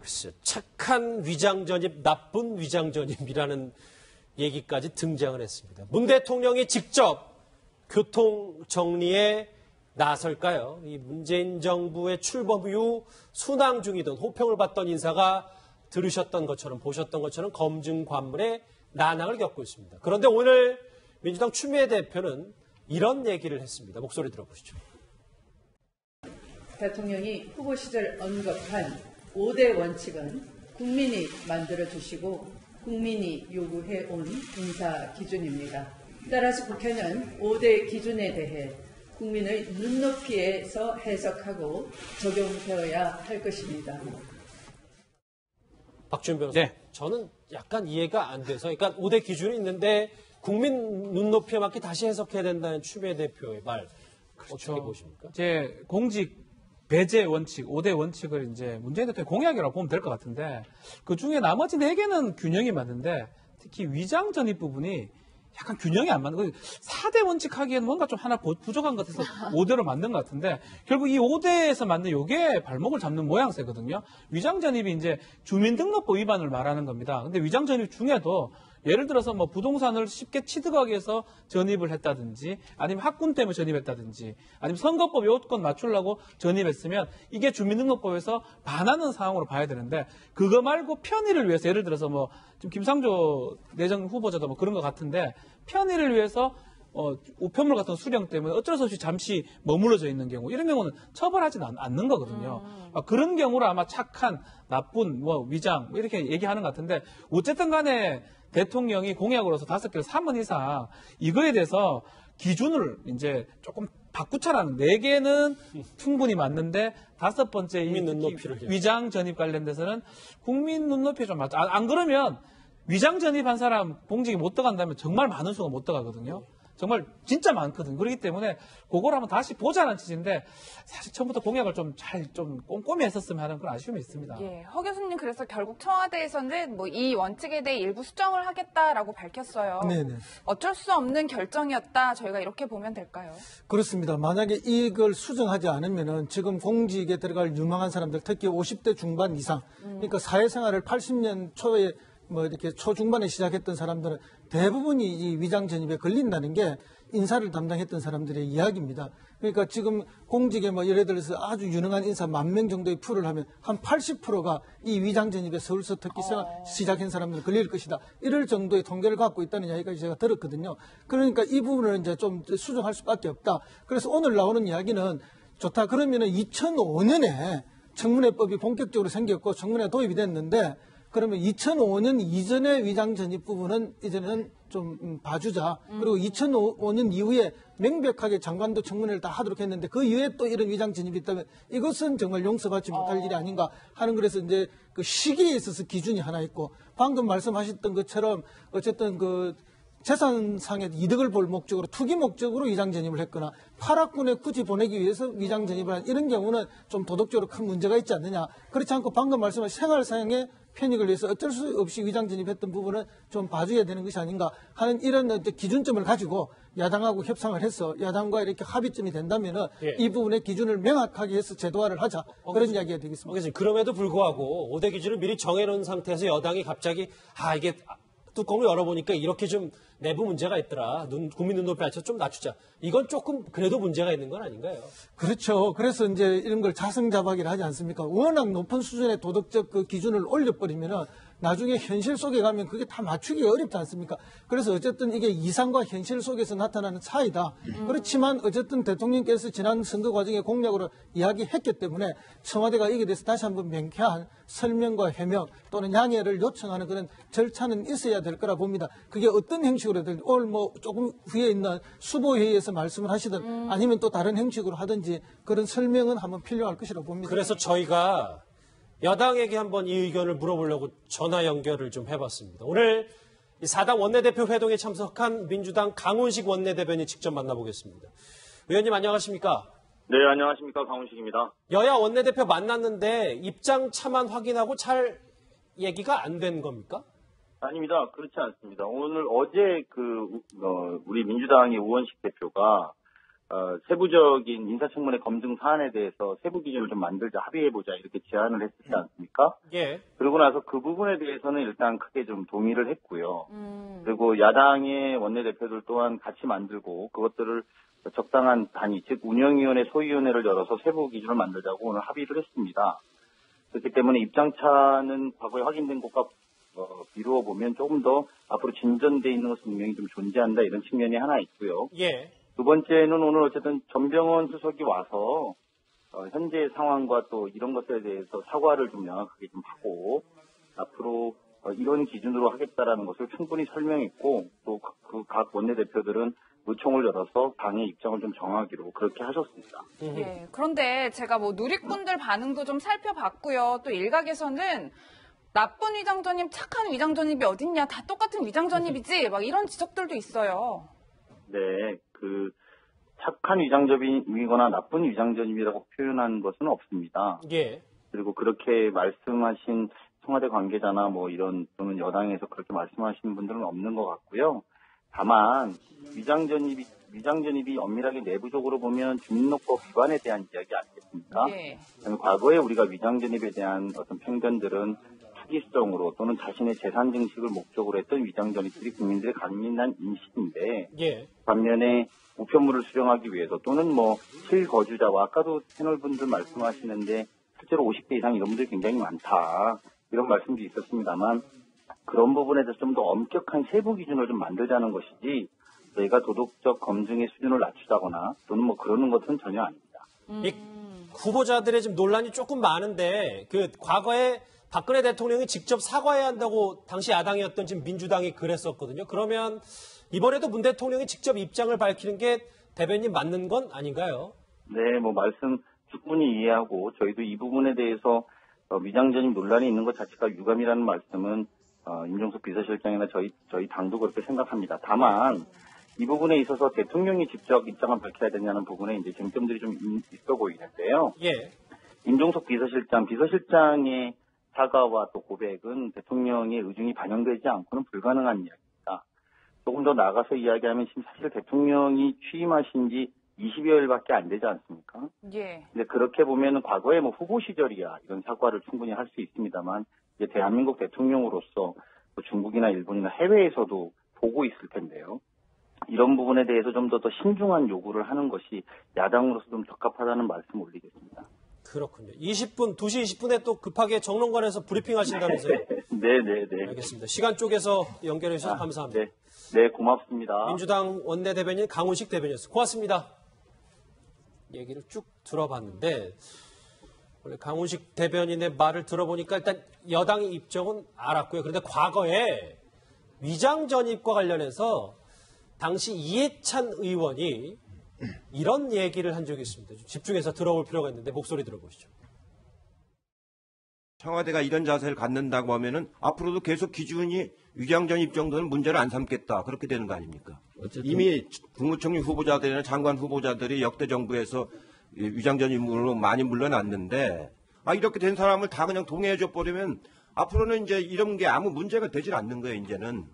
글쎄, 착한 위장전입, 나쁜 위장전입이라는 얘기까지 등장을 했습니다. 문 대통령이 직접 교통 정리에 나설까요? 이 문재인 정부의 출범 이후 순항 중이던 호평을 받던 인사가 들으셨던 것처럼 보셨던 것처럼 검증 관문에 난항을 겪고 있습니다. 그런데 오늘 민주당 추미애 대표는 이런 얘기를 했습니다. 목소리 들어보시죠. 대통령이 후보 시절 언급한 5대 원칙은 국민이 만들어주시고 국민이 요구해온 인사 기준입니다. 따라서 국회는 5대 기준에 대해 국민의 눈높이에서 해석하고 적용되어야 할 것입니다. 박주현 변호사, 네. 저는 약간 이해가 안 돼서, 그러니까 5대 기준이 있는데 국민 눈높이에 맞게 다시 해석해야 된다는 추미애 대표의 말, 그렇죠. 어떻게 보십니까? 이제 공직 배제 원칙, 5대 원칙을 이제 문재인 대통령 공약이라고 보면 될 것 같은데, 그 중에 나머지 4개는 균형이 맞는데, 특히 위장 전입 부분이 약간 균형이 안 맞는 거예요. 4대 원칙 하기에는 뭔가 좀 하나 부족한 것 같아서 5대로 만든 것 같은데, 결국 이 5대에서 만든 요게 발목을 잡는 모양새거든요. 위장 전입이 이제 주민등록법 위반을 말하는 겁니다. 근데 위장 전입 중에도 예를 들어서 뭐 부동산을 쉽게 취득하기 위해서 전입을 했다든지, 아니면 학군 때문에 전입했다든지, 아니면 선거법 요건 맞추려고 전입했으면 이게 주민등록법에서 반하는 상황으로 봐야 되는데, 그거 말고 편의를 위해서, 예를 들어서 뭐 지금 김상조 내정 후보자도 뭐 그런 것 같은데, 편의를 위해서 우편물 같은 수령 때문에 어쩔 수 없이 잠시 머물러져 있는 경우, 이런 경우는 처벌하지는 않는 거거든요. 그런 경우로 아마 착한, 나쁜, 뭐 위장 뭐 이렇게 얘기하는 것 같은데, 어쨌든 간에 대통령이 공약으로서 5개를 3번 이상 이거에 대해서 기준을 이제 조금 바꾸자라는, 4개는 충분히 맞는데 5번째 국민 눈높이를 위장 전입 관련돼서는 국민 눈높이에 좀 맞죠. 안 그러면 위장 전입한 사람 공직에 못 들어간다면 정말 많은 수가 못 들어가거든요. 정말 진짜 많거든요. 그렇기 때문에 그걸 한번 다시 보자는 취지인데, 사실 처음부터 공약을 좀 꼼꼼히 했었으면 하는 그런 아쉬움이 있습니다. 예, 허 교수님 그래서 결국 청와대에서는 뭐 이 원칙에 대해 일부 수정을 하겠다라고 밝혔어요. 네네. 어쩔 수 없는 결정이었다. 저희가 이렇게 보면 될까요? 그렇습니다. 만약에 이걸 수정하지 않으면은 지금 공직에 들어갈 유망한 사람들, 특히 50대 중반 이상, 그러니까 사회생활을 80년 초에 뭐 이렇게 초중반에 시작했던 사람들은 대부분이 이 위장 전입에 걸린다는 게 인사를 담당했던 사람들의 이야기입니다. 그러니까 지금 공직에 뭐 예를 들어서 아주 유능한 인사 10,000명 정도의 풀을 하면 한 80%가 이 위장 전입에 서울서 특기 생활 시작한 사람들 걸릴 것이다. 이럴 정도의 통계를 갖고 있다는 이야기까지 제가 들었거든요. 그러니까 이 부분을 이제 좀 수정할 수밖에 없다. 그래서 오늘 나오는 이야기는 좋다. 그러면은 2005년에 청문회법이 본격적으로 생겼고 청문회 도입이 됐는데, 그러면 2005년 이전의 위장 전입 부분은 이제는 좀 봐주자. 그리고 2005년 이후에 명백하게 장관도 청문회를 다 하도록 했는데, 그 이후에 또 이런 위장 전입이 있다면 이것은 정말 용서받지 못할 일이 아닌가 하는, 그래서 이제 그 시기에 있어서 기준이 하나 있고, 방금 말씀하셨던 것처럼 어쨌든 그 재산상의 이득을 볼 목적으로, 투기 목적으로 위장 전입을 했거나 파락군에 굳이 보내기 위해서 위장 전입을 한 이런 경우는 좀 도덕적으로 큰 문제가 있지 않느냐. 그렇지 않고 방금 말씀하신 생활상의 편익을 위해서 어쩔 수 없이 위장 전입했던 부분은 좀 봐줘야 되는 것이 아닌가 하는 이런 기준점을 가지고 야당하고 협상을 해서 야당과 이렇게 합의점이 된다면은 이 부분의 기준을 명확하게 해서 제도화를 하자. 그런 이야기가 되겠습니다. 그럼에도 불구하고 5대 기준을 미리 정해놓은 상태에서 여당이 갑자기 이게 뚜껑을 열어보니까 이렇게 좀 내부 문제가 있더라. 국민 눈높이 맞춰서 좀 낮추자. 이건 조금 그래도 문제가 있는 건 아닌가요? 그렇죠. 그래서 이제 이런 걸 자성자박이라 하지 않습니까? 워낙 높은 수준의 도덕적 그 기준을 올려버리면은 나중에 현실 속에 가면 그게 다 맞추기 어렵지 않습니까? 그래서 어쨌든 이게 이상과 현실 속에서 나타나는 차이다. 그렇지만 어쨌든 대통령께서 지난 선거 과정에 공약으로 이야기했기 때문에 청와대가 이게 대해서 다시 한번 명쾌한 설명과 해명 또는 양해를 요청하는 그런 절차는 있어야 될 거라 봅니다. 그게 어떤 형식으로든 오늘 뭐 조금 후에 있는 수보회의에서 말씀을 하시든 아니면 또 다른 형식으로 하든지 그런 설명은 한번 필요할 것이라고 봅니다. 그래서 저희가 야당에게 한번 이 의견을 물어보려고 전화 연결을 좀 해봤습니다. 오늘 4당 원내대표 회동에 참석한 민주당 강훈식 원내대변인 직접 만나보겠습니다. 의원님 안녕하십니까? 네, 안녕하십니까. 강훈식입니다. 여야 원내대표 만났는데 입장 차만 확인하고 잘 얘기가 안 된 겁니까? 아닙니다. 그렇지 않습니다. 어제 우리 민주당의 우원식 대표가 세부적인 인사청문회 검증 사안에 대해서 세부 기준을 좀 만들자, 합의해보자 이렇게 제안을 했지 않습니까? 예. 그러고 나서 그 부분에 대해서는 일단 크게 좀 동의를 했고요. 그리고 야당의 원내대표들 또한 같이 만들고 그것들을 적당한 단위, 즉 운영위원회, 소위원회를 열어서 세부 기준을 만들자고 오늘 합의를 했습니다. 그렇기 때문에 입장차는 과거에 확인된 것과 미루어 보면 조금 더 앞으로 진전돼 있는 것은 분명히 좀 존재한다 이런 측면이 하나 있고요. 예. 두 번째는 오늘 어쨌든 전병헌 수석이 와서 현재 상황과 또 이런 것에 대해서 사과를 좀 명확하게 좀 하고 앞으로 이런 기준으로 하겠다라는 것을 충분히 설명했고 또 그 각 원내대표들은 의총을 열어서 당의 입장을 좀 정하기로 그렇게 하셨습니다. 예, 그런데 제가 뭐 누리꾼들 반응도 좀 살펴봤고요. 또 일각에서는 나쁜 위장전입, 착한 위장전입이 어딨냐, 다 똑같은 위장전입이지, 막 이런 지적들도 있어요. 네, 그 착한 위장전입이거나 나쁜 위장전입이라고 표현한 것은 없습니다. 예. 그리고 그렇게 말씀하신 청와대 관계자나 뭐 이런 또는 여당에서 그렇게 말씀하시는 분들은 없는 것 같고요. 다만 위장전입이 엄밀하게 내부적으로 보면 주민등록법 위반에 대한 이야기 아니겠습니까? 예. 과거에 우리가 위장전입에 대한 어떤 편견들은 투기성으로 또는 자신의 재산 증식을 목적으로 했던 위장전입들이 국민들의 강민한 인식인데 예. 반면에 우편물을 수령하기 위해서 또는 뭐 실거주자와 아까도 채널분들 말씀하시는데 실제로 50대 이상 이런 분들이 굉장히 많다. 이런 말씀도 있었습니다만 그런 부분에 대해서 좀 더 엄격한 세부 기준을 좀 만들자는 것이지 저희가 도덕적 검증의 수준을 낮추자거나 또는 뭐 그러는 것은 전혀 아닙니다. 이 후보자들의 지금 논란이 조금 많은데 그 과거에 박근혜 대통령이 직접 사과해야 한다고 당시 야당이었던 지금 민주당이 그랬었거든요. 그러면 이번에도 문 대통령이 직접 입장을 밝히는 게 대변인 맞는 건 아닌가요? 네, 뭐 말씀 충분히 이해하고 저희도 이 부분에 대해서 위장전입 논란이 있는 것 자체가 유감이라는 말씀은 임종석 비서실장이나 저희 당도 그렇게 생각합니다. 다만 이 부분에 있어서 대통령이 직접 입장을 밝혀야 되냐는 부분에 이제 쟁점들이 좀 있어 보이는데요. 예. 임종석 비서실장의 사과와 또 고백은 대통령의 의중이 반영되지 않고는 불가능한 이야기입니다. 조금 더 나아가서 이야기하면 지금 사실 대통령이 취임하신 지 20여일밖에 안 되지 않습니까? 예. 근데 그렇게 보면 과거에 뭐 후보 시절이야 이런 사과를 충분히 할 수 있습니다만 이제 대한민국 대통령으로서 뭐 중국이나 일본이나 해외에서도 보고 있을 텐데요. 이런 부분에 대해서 좀 더 신중한 요구를 하는 것이 야당으로서 좀 적합하다는 말씀 올리겠습니다. 그렇군요. 20분, 2시 20분에 또 급하게 정론관에서 브리핑 하신다면서요? 네. 알겠습니다. 시간 쪼개서 연결해 주셔서 감사합니다. 네, 고맙습니다. 민주당 원내대변인 강훈식 대변인이었습니다. 고맙습니다. 얘기를 쭉 들어봤는데 원래 강훈식 대변인의 말을 들어보니까 일단 여당의 입장은 알았고요. 그런데 과거에 위장전입과 관련해서 당시 이해찬 의원이 이런 얘기를 한 적이 있습니다. 좀 집중해서 들어볼 필요가 있는데 목소리 들어보시죠. 청와대가 이런 자세를 갖는다고 하면은 앞으로도 계속 기준이 위장전입 정도는 문제를 안 삼겠다. 그렇게 되는 거 아닙니까? 이미 국무총리 후보자들이나 장관 후보자들이 역대 정부에서 위장전입으로 많이 물러났는데 이렇게 된 사람을 다 그냥 동의해줘 버리면 앞으로는 이제 이런 게 아무 문제가 되질 않는 거예요, 이제는.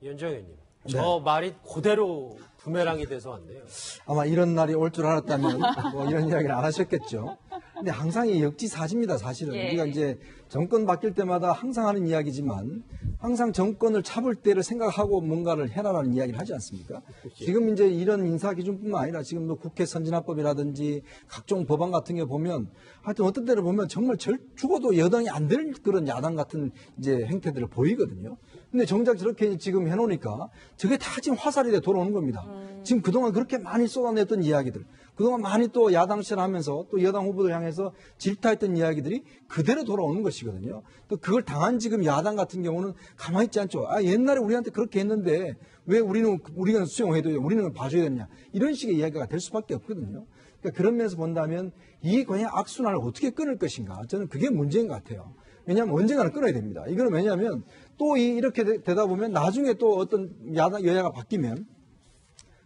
이현정 의원님, 저 말이 그대로 부메랑이 돼서 왔네요. 아마 이런 날이 올 줄 알았다면 뭐 이런 이야기를 안 하셨겠죠. 근데 항상 이 역지사지입니다, 사실은. 예. 우리가 이제 정권 바뀔 때마다 항상 하는 이야기지만 항상 정권을 잡을 때를 생각하고 뭔가를 해라라는 이야기를 하지 않습니까? 지금 이제 이런 인사기준뿐만 아니라 지금 뭐 국회 선진화법이라든지 각종 법안 같은 게 보면 하여튼 어떤 때를 보면 정말 죽어도 여당이 안 될 그런 야당 같은 이제 행태들을 보이거든요. 근데 정작 저렇게 지금 해놓으니까 저게 다 지금 화살이 돼 돌아오는 겁니다. 지금 그동안 그렇게 많이 쏟아냈던 이야기들, 그동안 많이 또 야당 시절하면서 또 여당 후보들 향해서 질타했던 이야기들이 그대로 돌아오는 것이거든요. 또 그걸 당한 지금 야당 같은 경우는 가만히 있지 않죠. 옛날에 우리한테 그렇게 했는데 왜 우리가 수용해도 우리는 봐줘야 되냐. 이런 식의 이야기가 될 수밖에 없거든요. 그러니까 그런 면에서 본다면 이 그냥 악순환을 어떻게 끊을 것인가. 저는 그게 문제인 것 같아요. 왜냐하면 언젠가는 끊어야 됩니다. 이거는 왜냐하면 또 이렇게 되다 보면 나중에 또 어떤 여야가 바뀌면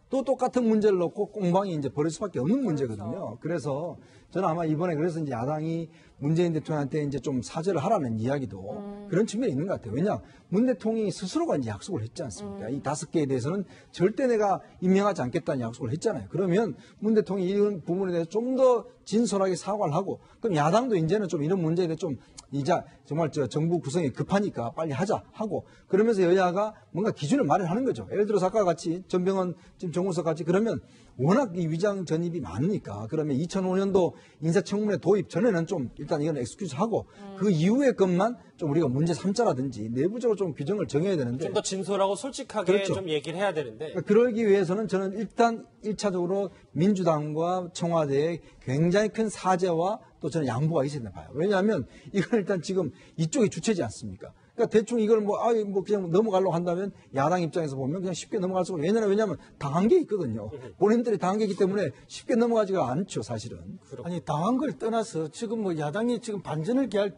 또 똑같은 문제를 놓고 공방이 이제 벌일 수밖에 없는 문제거든요. 그래서 저는 아마 이번에 그래서 이제 야당이 문재인 대통령한테 이제 좀 사죄를 하라는 이야기도 그런 측면이 있는 것 같아요. 왜냐, 문 대통령이 스스로가 이제 약속을 했지 않습니까? 이 5개에 대해서는 절대 내가 임명하지 않겠다는 약속을 했잖아요. 그러면 문 대통령이 이런 부분에 대해서 좀 더 진솔하게 사과를 하고, 그럼 야당도 이제는 좀 이런 문제에 대해 좀 이자 정말 정부 구성이 급하니까 빨리 하자 하고, 그러면서 여야가 뭔가 기준을 마련하는 거죠. 예를 들어서 아까 같이 전병헌 지금 정무석 같이 그러면 워낙 이 위장 전입이 많으니까 그러면 2005년도 인사청문회 도입 전에는 좀 일단 이건 엑스큐즈 하고 그 이후의 것만 좀 우리가 문제 삼자라든지 내부적으로 좀 규정을 정해야 되는데 좀 더 진솔하고 솔직하게 그렇죠. 좀 얘기를 해야 되는데 그러기 위해서는 저는 일단 1차적으로 민주당과 청와대에 굉장히 큰 사죄와 또 저는 양보가 있어야 된다 봐요. 왜냐하면 이건 일단 지금 이쪽이 주체지 않습니까? 그러니까 대충 이걸 뭐 그냥 넘어가려고 한다면 야당 입장에서 보면 그냥 쉽게 넘어갈 수가 없어요. 왜냐하면 당한 게 있거든요. 본인들이 당한 게 있기 때문에 쉽게 넘어가지가 않죠, 사실은. 아니, 당한 걸 떠나서 지금 뭐 야당이 지금 반전을 기할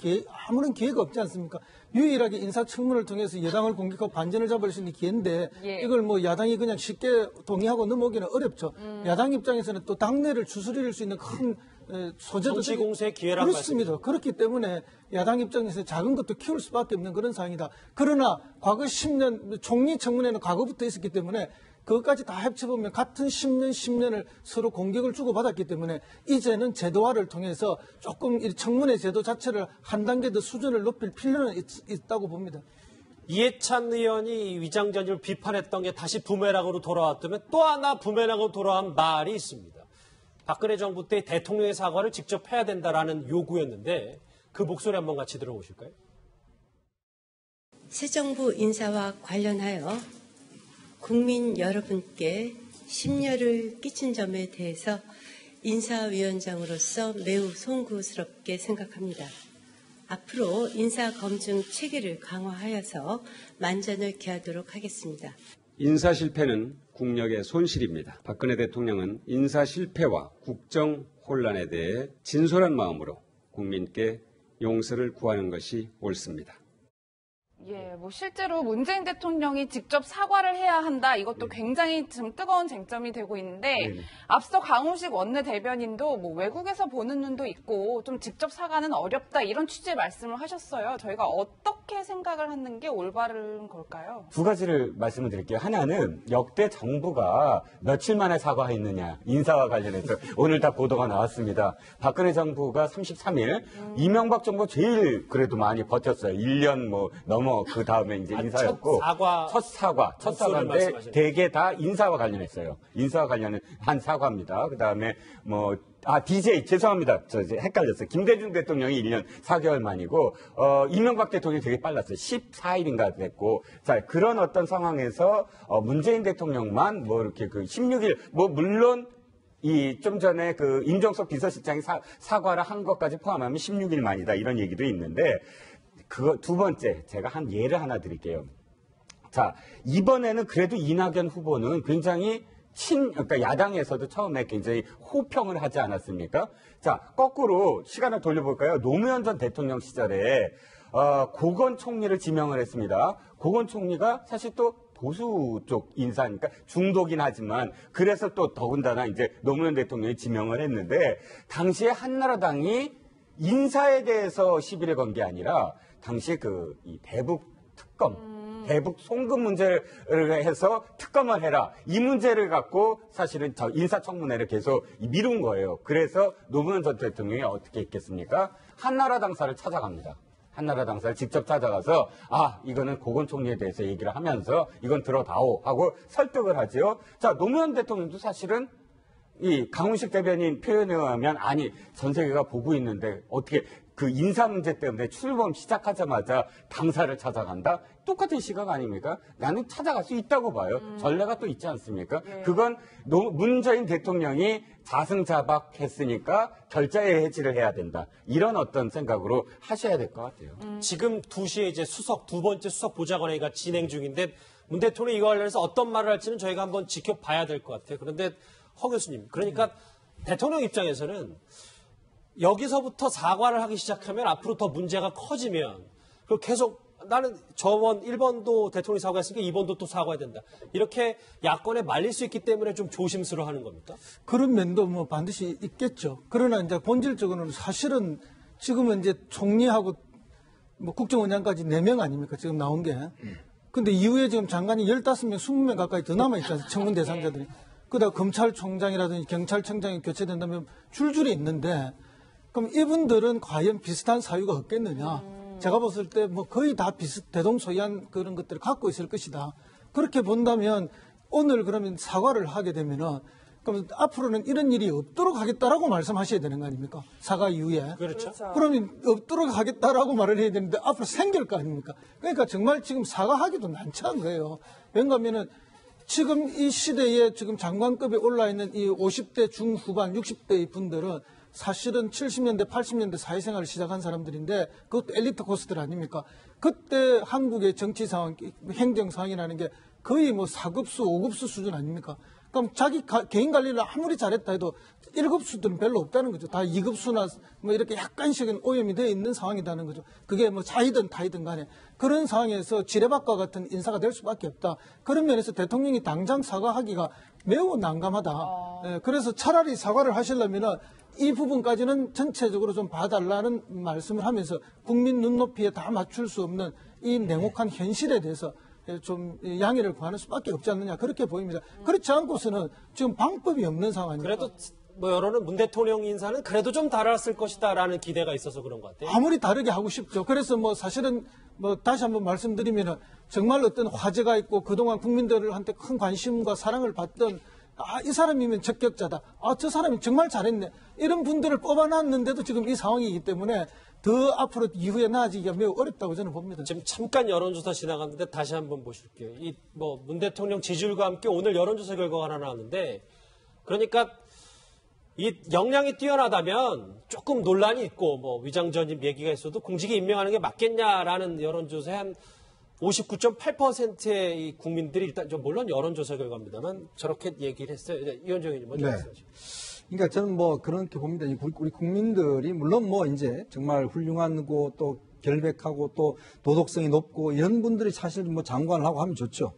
아무런 기회가 없지 않습니까? 유일하게 인사청문을 통해서 여당을 공격하고 반전을 잡을 수 있는 기회인데 예. 이걸 뭐 야당이 그냥 쉽게 동의하고 넘어오기는 어렵죠. 야당 입장에서는 또 당내를 추스릴 수 있는 큰 소재도 정치 공세의 기회란 그렇습니다. 그렇기 때문에 야당 입장에서 작은 것도 키울 수밖에 없는 그런 상황이다. 그러나 과거 10년 총리 청문회는 과거부터 있었기 때문에 그것까지 다 합쳐보면 같은 10년을 서로 공격을 주고받았기 때문에 이제는 제도화를 통해서 조금 이 청문회 제도 자체를 한 단계 더 수준을 높일 필요는 있다고 봅니다. 이해찬 의원이 위장 전입을 비판했던 게 다시 부메랑으로 돌아왔다면 또 하나 부메랑으로 돌아온 말이 있습니다. 박근혜 정부 때 대통령의 사과를 직접 해야 된다라는 요구였는데 그 목소리 한번 같이 들어보실까요? 새 정부 인사와 관련하여 국민 여러분께 심려를 끼친 점에 대해서 인사위원장으로서 매우 송구스럽게 생각합니다. 앞으로 인사검증 체계를 강화하여서 만전을 기하도록 하겠습니다. 인사 실패는 국력의 손실입니다. 박근혜 대통령은 인사 실패와 국정 혼란에 대해 진솔한 마음으로 국민께 용서를 구하는 것이 옳습니다. 예, 뭐 실제로 문재인 대통령이 직접 사과를 해야 한다. 이것도 굉장히 좀 뜨거운 쟁점이 되고 있는데 앞서 강훈식 원내대변인도 뭐 외국에서 보는 눈도 있고 좀 직접 사과는 어렵다 이런 취지의 말씀을 하셨어요. 저희가 어떻게 생각을 하는 게 올바른 걸까요? 두 가지를 말씀을 드릴게요. 하나는 역대 정부가 며칠 만에 사과했느냐 인사와 관련해서 오늘 다 보도가 나왔습니다. 박근혜 정부가 33일 이명박 정부 제일 그래도 많이 버텼어요. 1년 뭐 넘어 그 다음에 이제 인사였고 첫 사과인데 대개 다 인사와 관련했어요. 인사와 관련한 사과입니다. 그 다음에 DJ 죄송합니다. 저 이제 헷갈렸어요. 김대중 대통령이 1년 4개월 만이고 이명박 대통령이 되게 빨랐어요. 14일인가 됐고 자 그런 어떤 상황에서 문재인 대통령만 뭐 이렇게 그 16일 뭐 물론 좀 전에 그 임종석 비서실장이 사과를 한 것까지 포함하면 16일 만이다 이런 얘기도 있는데 두 번째, 제가 한 예를 하나 드릴게요. 자, 이번에는 그래도 이낙연 후보는 굉장히 그러니까 야당에서도 처음에 굉장히 호평을 하지 않았습니까? 자, 거꾸로 시간을 돌려볼까요? 노무현 전 대통령 시절에, 고건 총리를 지명을 했습니다. 고건 총리가 사실 또 보수 쪽 인사니까 중도긴 하지만 그래서 또 더군다나 이제 노무현 대통령이 지명을 했는데 당시에 한나라당이 인사에 대해서 시비를 건 게 아니라 당시에 이 대북 특검, 대북 송금 문제를 해서 특검을 해라. 이 문제를 갖고 사실은 저 인사청문회를 계속 미룬 거예요. 그래서 노무현 전 대통령이 어떻게 했겠습니까? 한나라 당사를 찾아갑니다. 한나라 당사를 직접 찾아가서 이거는 고건 총리에 대해서 얘기를 하면서 이건 들어다오 하고 설득을 하죠. 자, 노무현 대통령도 사실은 이 강훈식 대변인 표현에 의하면 전 세계가 보고 있는데 어떻게 그 인사 문제 때문에 출범 시작하자마자 당사를 찾아간다? 똑같은 시각 아닙니까? 나는 찾아갈 수 있다고 봐요. 전례가 또 있지 않습니까? 그건 문재인 대통령이 자승자박했으니까 결자의 해지를 해야 된다. 이런 어떤 생각으로 하셔야 될 것 같아요. 지금 2시에 이제 두 번째 수석 보좌관회의가 진행 중인데 문 대통령이 이거 관련해서 어떤 말을 할지는 저희가 한번 지켜봐야 될 것 같아요. 그런데 허 교수님, 그러니까 대통령 입장에서는 여기서부터 사과를 하기 시작하면 앞으로 더 문제가 커지면 그리고 계속 나는 저번 1번도 대통령이 사과했으니까 2번도 또 사과해야 된다. 이렇게 야권에 말릴 수 있기 때문에 좀 조심스러워하는 겁니까? 그런 면도 뭐 반드시 있겠죠. 그러나 이제 본질적으로는 사실은 지금은 이제 총리하고 뭐 국정원장까지 4명 아닙니까? 지금 나온 게. 근데 이후에 지금 장관이 15명, 20명 가까이 더 남아있잖아요. 청문 대상자들이. 그다음 검찰총장이라든지 경찰청장이 교체된다면 줄줄이 있는데 그럼 이분들은 과연 비슷한 사유가 없겠느냐? 제가 봤을 때 뭐 거의 다 대동소이한 그런 것들을 갖고 있을 것이다. 그렇게 본다면 오늘 그러면 사과를 하게 되면은 그럼 앞으로는 이런 일이 없도록 하겠다라고 말씀하셔야 되는 거 아닙니까? 사과 이후에. 그렇죠. 그러면 없도록 하겠다라고 말을 해야 되는데 앞으로 생길 거 아닙니까? 그러니까 정말 지금 사과하기도 난처한 거예요. 왜냐하면은 지금 이 시대에 지금 장관급에 올라 있는 이 50대 중후반, 60대의 분들은 사실은 70년대, 80년대 사회생활을 시작한 사람들인데 그것도 엘리트 코스들 아닙니까? 그때 한국의 정치 상황, 행정 상황이라는 게 거의 뭐 4급수, 5급수 수준 아닙니까? 그럼 자기 개인 관리를 아무리 잘했다 해도 1급수들은 별로 없다는 거죠. 다 2급수나 뭐 이렇게 약간씩은 오염이 되어 있는 상황이라는 거죠. 그게 뭐 자이든 타이든 간에. 그런 상황에서 지뢰밭과 같은 인사가 될 수밖에 없다. 그런 면에서 대통령이 당장 사과하기가 매우 난감하다. 예, 그래서 차라리 사과를 하시려면은 이 부분까지는 전체적으로 좀 봐달라는 말씀을 하면서 국민 눈높이에 다 맞출 수 없는 이 냉혹한 현실에 대해서 좀 양해를 구하는 수밖에 없지 않느냐 그렇게 보입니다. 그렇지 않고서는 지금 방법이 없는 상황입니다. 그래도 뭐 여론은 문 대통령 인사는 그래도 좀 달았을 것이다라는 기대가 있어서 그런 것 같아요. 아무리 다르게 하고 싶죠. 그래서 뭐 사실은 뭐 다시 한번 말씀드리면은 정말 어떤 화제가 있고 그동안 국민들한테 큰 관심과 사랑을 받던 이 사람이면 적격자다. 저 사람이 정말 잘했네. 이런 분들을 뽑아놨는데도 지금 이 상황이기 때문에 더 앞으로 이후에 나아지기가 매우 어렵다고 저는 봅니다. 지금 잠깐 여론조사 지나갔는데 다시 한번 보실게요. 이 뭐 문 대통령 지지율과 함께 오늘 여론조사 결과가 하나 나왔는데 그러니까 이 역량이 뛰어나다면 조금 논란이 있고 뭐 위장전입 얘기가 있어도 공직에 임명하는 게 맞겠냐라는 여론조사에 한 59.8%의 이 국민들이 일단 좀 물론 여론조사 결과입니다만 저렇게 얘기를 했어요. 이현정 의원님 먼저 말씀하시죠. 그러니까 저는 뭐 그렇게 봅니다. 우리 국민들이 물론 뭐 이제 정말 훌륭하고 또 결백하고 또 도덕성이 높고 이런 분들이 사실 뭐 장관을 하고 하면 좋죠.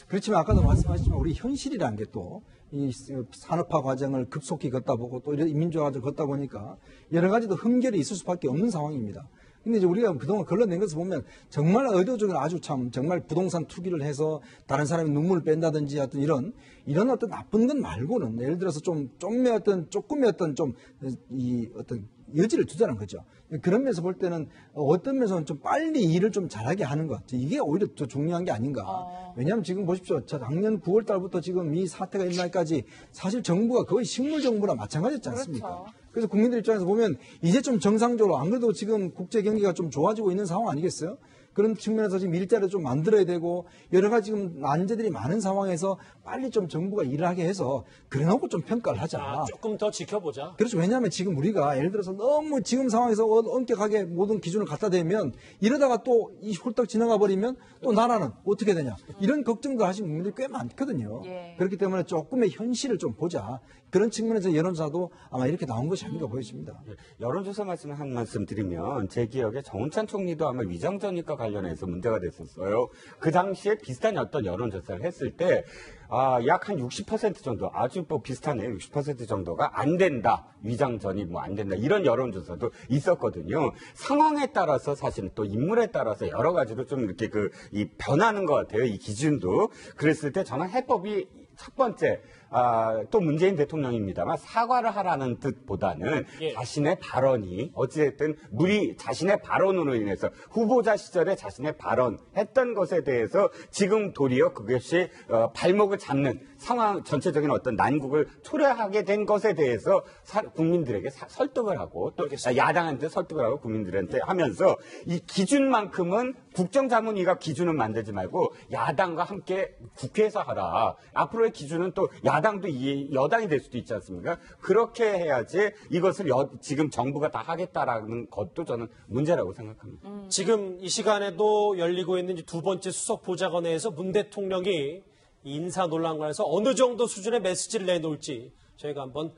그렇지만 아까도 말씀하셨지만 우리 현실이라는 게 또 이 산업화 과정을 급속히 걷다 보고 또 이런 민주화 과정을 걷다 보니까 여러 가지도 흠결이 있을 수밖에 없는 상황입니다. 근데 이제 우리가 그동안 걸러낸 것을 보면 정말 의도적인 아주 참 정말 부동산 투기를 해서 다른 사람의 눈물을 뺀다든지 어떤 이런 어떤 나쁜 것 말고는 예를 들어서 조금의 어떤 좀 이 어떤 여지를 두자는 거죠. 그런 면에서 볼 때는 어떤 면에서는 좀 빨리 일을 좀 잘하게 하는 것. 이게 오히려 더 중요한 게 아닌가. 왜냐하면 지금 보십시오. 작년 9월 달부터 지금 이 사태가 일어날까지 사실 정부가 거의 식물 정부랑 마찬가지였지 않습니까? 그렇죠. 그래서 국민들 입장에서 보면 이제 좀 정상적으로 안 그래도 지금 국제 경기가 좀 좋아지고 있는 상황 아니겠어요? 그런 측면에서 지금 일자리를 좀 만들어야 되고 여러 가지 지금 난제들이 많은 상황에서 빨리 좀 정부가 일을 하게 해서 그래놓고 좀 평가를 하자. 조금 더 지켜보자. 그렇죠. 왜냐하면 지금 우리가 예를 들어서 너무 지금 상황에서 엄격하게 모든 기준을 갖다 대면 이러다가 또 이 홀딱 지나가 버리면 또 나라는 어떻게 되냐. 이런 걱정도 하시는 국민들이 꽤 많거든요. 예. 그렇기 때문에 조금의 현실을 좀 보자. 그런 측면에서 여론조사도 아마 이렇게 나온 것이 아닌가 보여집니다. 여론조사 말씀 한 말씀 드리면 제 기억에 정운찬 총리도 아마 위장전입과 관련해서 문제가 됐었어요. 그 당시에 비슷한 어떤 여론조사를 했을 때 약 한 60% 정도 아주 뭐 비슷하네요. 60% 정도가 안 된다. 위장전입 뭐 안 된다. 이런 여론조사도 있었거든요. 상황에 따라서 사실은 또 인물에 따라서 여러 가지로 좀 이렇게 이 변하는 것 같아요. 이 기준도. 그랬을 때 저는 해법이 첫 번째 또 문재인 대통령입니다만 사과를 하라는 뜻보다는 자신의 발언이 어찌됐든 자신의 발언으로 인해서 후보자 시절에 자신의 발언했던 것에 대해서 지금 도리어 그것이 발목을 잡는 상황 전체적인 어떤 난국을 초래하게 된 것에 대해서 국민들에게 설득을 하고 또 야당한테 설득을 하고 국민들한테 하면서 이 기준만큼은 국정자문위가 기준을 만들지 말고 야당과 함께 국회에서 하라. 앞으로의 기준은 또 야당도 여당이 될 수도 있지 않습니까? 그렇게 해야지 이것을 지금 정부가 다 하겠다라는 것도 저는 문제라고 생각합니다. 지금 이 시간에도 열리고 있는 두 번째 수석보좌관회에서 문 대통령이 인사 논란과 해서 어느 정도 수준의 메시지를 내놓을지 저희가 한번